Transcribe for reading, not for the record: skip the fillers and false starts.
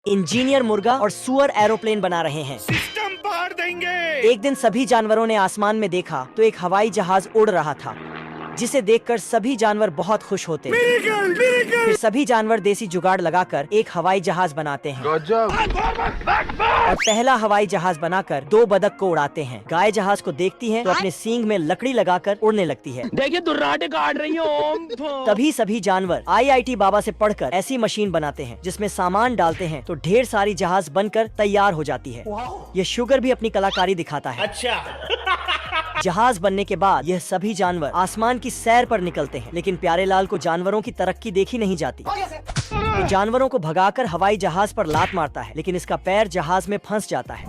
Engineer मुर्गा और सुअर एरोप्लेन बना रहे हैं। सिस्टम पार देंगे। एक दिन सभी जानवरों ने आसमान में देखा तो एक हवाई जहाज उड़ रहा था, जिसे देखकर सभी जानवर बहुत खुश होते हैं। फिर सभी जानवर देसी जुगाड़ लगाकर एक हवाई जहाज बनाते हैं और पहला हवाई जहाज बनाकर 2 बतख को उड़ाते हैं। गाय जहाज को देखती है तो अपने सींग में लकड़ी लगाकर उड़ने लगती है। देखिए दुर्राटे काट रही हो। तभी सभी जानवर IIT बाबा से पढ़कर ऐसी मशीन बनाते हैं जिसमें सामान डालते हैं तो ढेर सारी जहाज बनकर तैयार हो जाती है। ये शुगर भी अपनी कलाकारी दिखाता है। अच्छा। जहाज बनने के बाद यह सभी जानवर आसमान की सैर पर निकलते हैं, लेकिन प्यारेलाल को जानवरों की तरक्की देखी नहीं जाती। वो जानवरों को भगाकर हवाई जहाज पर लात मारता है, लेकिन इसका पैर जहाज में फंस जाता है।